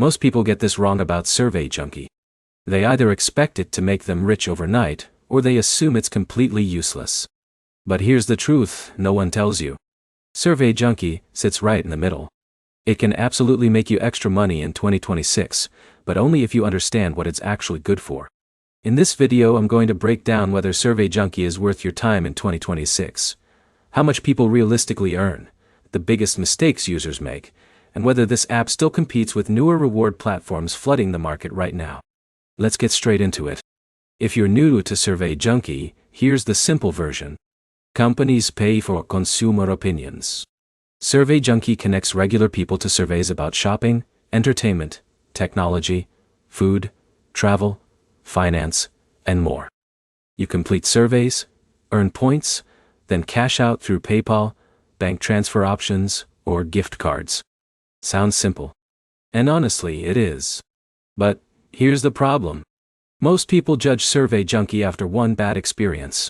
Most people get this wrong about Survey Junkie. They either expect it to make them rich overnight, or they assume it's completely useless. But here's the truth no one tells you. Survey Junkie sits right in the middle. It can absolutely make you extra money in 2026, but only if you understand what it's actually good for. In this video I'm going to break down whether Survey Junkie is worth your time in 2026, how much people realistically earn, the biggest mistakes users make, and whether this app still competes with newer reward platforms flooding the market right now. Let's get straight into it. If you're new to Survey Junkie, here's the simple version. Companies pay for consumer opinions. Survey Junkie connects regular people to surveys about shopping, entertainment, technology, food, travel, finance, and more. You complete surveys, earn points, then cash out through PayPal, bank transfer options, or gift cards. Sounds simple. And honestly, it is. But here's the problem. Most people judge Survey Junkie after one bad experience.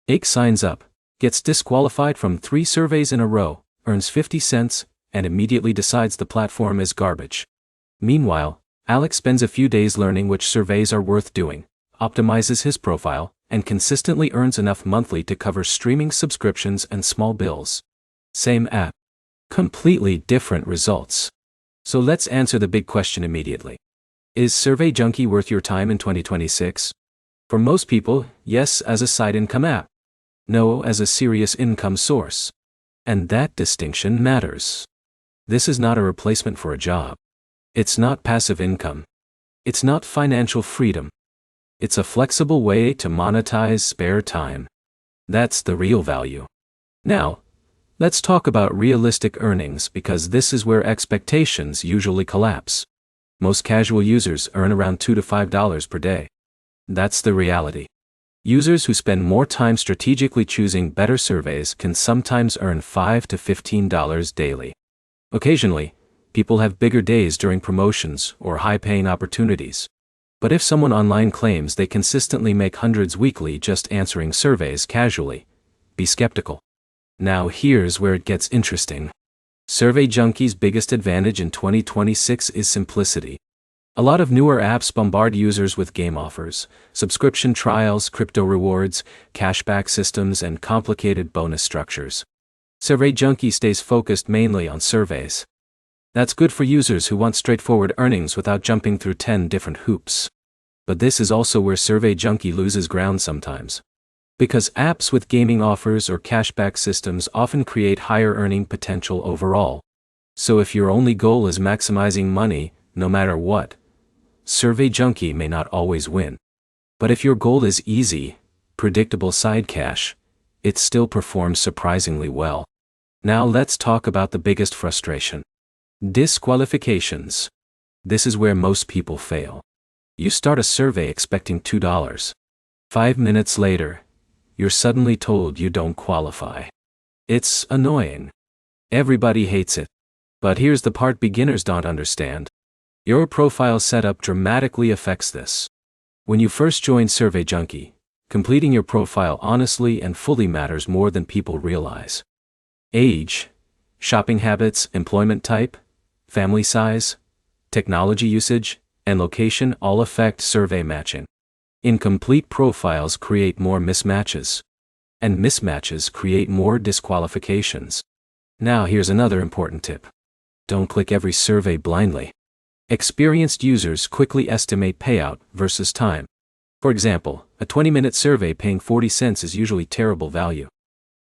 Ike signs up, gets disqualified from 3 surveys in a row, earns 50 cents, and immediately decides the platform is garbage. Meanwhile, Alex spends a few days learning which surveys are worth doing, optimizes his profile, and consistently earns enough monthly to cover streaming subscriptions and small bills. Same app. Completely different results. So let's answer the big question immediately. Is Survey Junkie worth your time in 2026? For most people, yes, as a side income app. No, as a serious income source. And that distinction matters. This is not a replacement for a job. It's not passive income. It's not financial freedom. It's a flexible way to monetize spare time. That's the real value. Now, let's talk about realistic earnings because this is where expectations usually collapse. Most casual users earn around $2 to $5 per day. That's the reality. Users who spend more time strategically choosing better surveys can sometimes earn $5 to $15 daily. Occasionally, people have bigger days during promotions or high-paying opportunities. But if someone online claims they consistently make hundreds weekly just answering surveys casually, be skeptical. Now here's where it gets interesting. Survey Junkie's biggest advantage in 2026 is simplicity. A lot of newer apps bombard users with game offers, subscription trials, crypto rewards, cashback systems, and complicated bonus structures. Survey Junkie stays focused mainly on surveys. That's good for users who want straightforward earnings without jumping through 10 different hoops. But this is also where Survey Junkie loses ground sometimes. Because apps with gaming offers or cashback systems often create higher earning potential overall. So if your only goal is maximizing money, no matter what, Survey Junkie may not always win. But if your goal is easy, predictable side cash, it still performs surprisingly well. Now let's talk about the biggest frustration. Disqualifications. This is where most people fail. You start a survey expecting $2. 5 minutes later, you're suddenly told you don't qualify. It's annoying. Everybody hates it. But here's the part beginners don't understand. Your profile setup dramatically affects this. When you first join Survey Junkie, completing your profile honestly and fully matters more than people realize. Age, shopping habits, employment type, family size, technology usage, and location all affect survey matching. Incomplete profiles create more mismatches. And mismatches create more disqualifications. Now here's another important tip. Don't click every survey blindly. Experienced users quickly estimate payout versus time. For example, a 20-minute survey paying 40 cents is usually terrible value.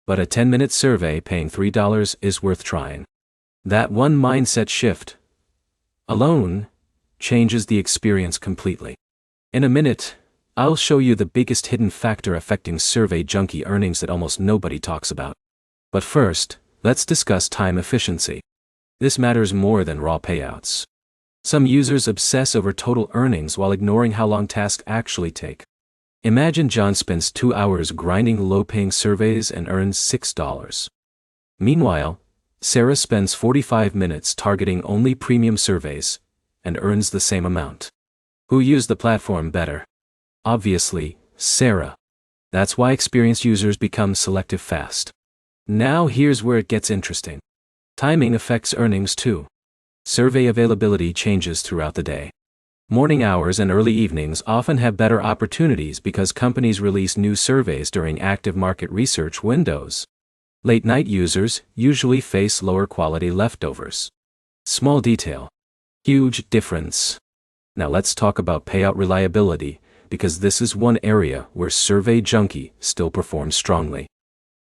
But a 10-minute survey paying $3 is worth trying. That one mindset shift alone changes the experience completely. In a minute, I'll show you the biggest hidden factor affecting Survey Junkie earnings that almost nobody talks about. But first, let's discuss time efficiency. This matters more than raw payouts. Some users obsess over total earnings while ignoring how long tasks actually take. Imagine John spends 2 hours grinding low-paying surveys and earns $6. Meanwhile, Sarah spends 45 minutes targeting only premium surveys and earns the same amount. Who used the platform better? Obviously, Sarah. That's why experienced users become selective fast. Now here's where it gets interesting. Timing affects earnings too. Survey availability changes throughout the day. Morning hours and early evenings often have better opportunities because companies release new surveys during active market research windows. Late-night users usually face lower quality leftovers. Small detail. Huge difference. Now let's talk about payout reliability, because this is one area where Survey Junkie still performs strongly.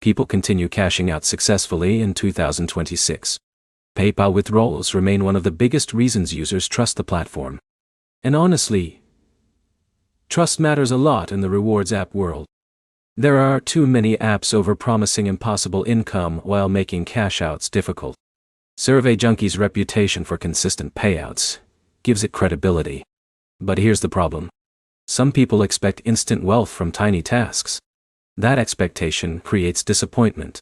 People continue cashing out successfully in 2026. PayPal withdrawals remain one of the biggest reasons users trust the platform. And honestly, trust matters a lot in the rewards app world. There are too many apps overpromising impossible income while making cash outs difficult. Survey Junkie's reputation for consistent payouts gives it credibility. But here's the problem. Some people expect instant wealth from tiny tasks. That expectation creates disappointment.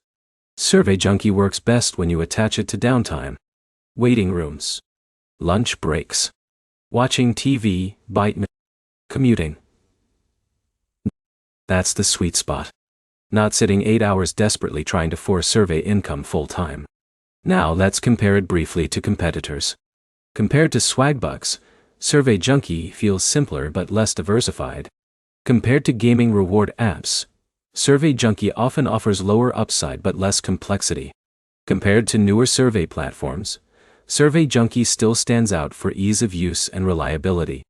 Survey Junkie works best when you attach it to downtime. Waiting rooms. Lunch breaks. Watching TV, commuting. That's the sweet spot. Not sitting 8 hours desperately trying to force survey income full-time. Now let's compare it briefly to competitors. Compared to Swagbucks, Survey Junkie feels simpler but less diversified. Compared to gaming reward apps, Survey Junkie often offers lower upside but less complexity. Compared to newer survey platforms, Survey Junkie still stands out for ease of use and reliability.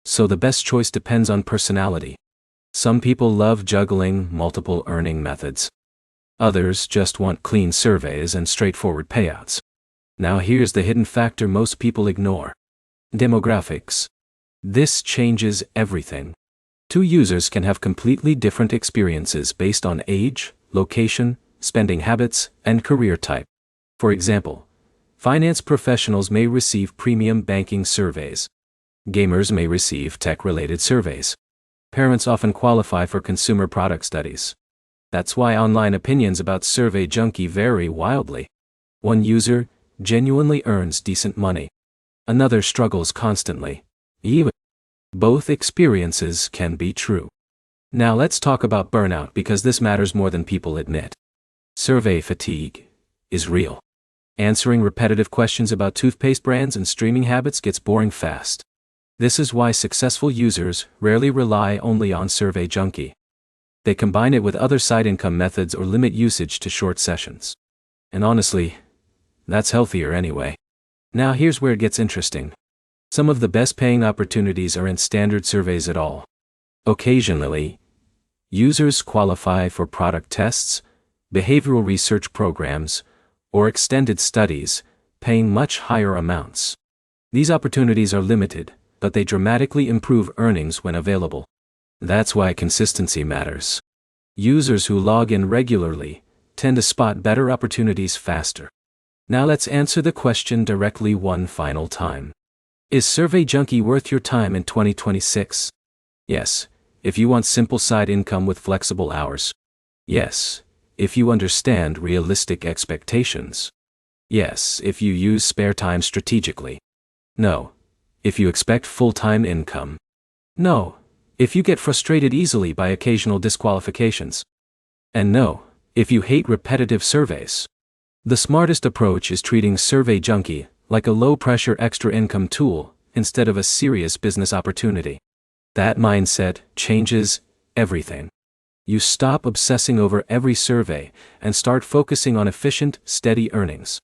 So the best choice depends on personality. Some people love juggling multiple earning methods. Others just want clean surveys and straightforward payouts. Now here's the hidden factor most people ignore. Demographics. This changes everything. Two users can have completely different experiences based on age, location, spending habits, and career type. For example, finance professionals may receive premium banking surveys. Gamers may receive tech-related surveys. Parents often qualify for consumer product studies. That's why online opinions about Survey Junkie vary wildly. One user genuinely earns decent money. Another struggles constantly. Both experiences can be true. Now let's talk about burnout, because this matters more than people admit. Survey fatigue is real. Answering repetitive questions about toothpaste brands and streaming habits gets boring fast. This is why successful users rarely rely only on Survey Junkie. They combine it with other side income methods or limit usage to short sessions. And honestly, that's healthier anyway. Now here's where it gets interesting. Some of the best paying opportunities aren't standard surveys at all. Occasionally, users qualify for product tests, behavioral research programs, or extended studies, paying much higher amounts. These opportunities are limited, but they dramatically improve earnings when available. That's why consistency matters. Users who log in regularly tend to spot better opportunities faster. Now let's answer the question directly one final time. Is Survey Junkie worth your time in 2026? Yes, if you want simple side income with flexible hours. Yes, if you understand realistic expectations. Yes, if you use spare time strategically. No, if you expect full-time income. No, if you get frustrated easily by occasional disqualifications. And no, if you hate repetitive surveys. The smartest approach is treating Survey Junkie like a low-pressure extra income tool instead of a serious business opportunity. That mindset changes everything. You stop obsessing over every survey and start focusing on efficient, steady earnings.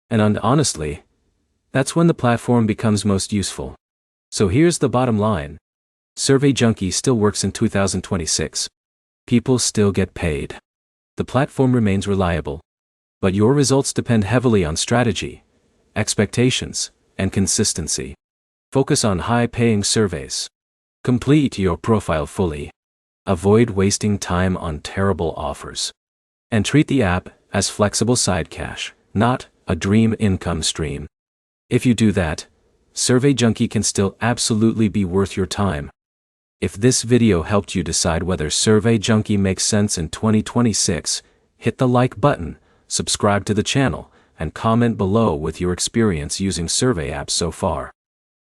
And honestly, that's when the platform becomes most useful. So here's the bottom line. Survey Junkie still works in 2026. People still get paid. The platform remains reliable. But your results depend heavily on strategy, expectations, and consistency. Focus on high-paying surveys. Complete your profile fully. Avoid wasting time on terrible offers. And treat the app as flexible side cash, not a dream income stream. If you do that, Survey Junkie can still absolutely be worth your time. If this video helped you decide whether Survey Junkie makes sense in 2026, hit the like button, subscribe to the channel, and comment below with your experience using survey apps so far.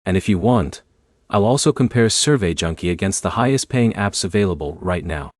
And if you want, I'll also compare Survey Junkie against the highest paying apps available right now.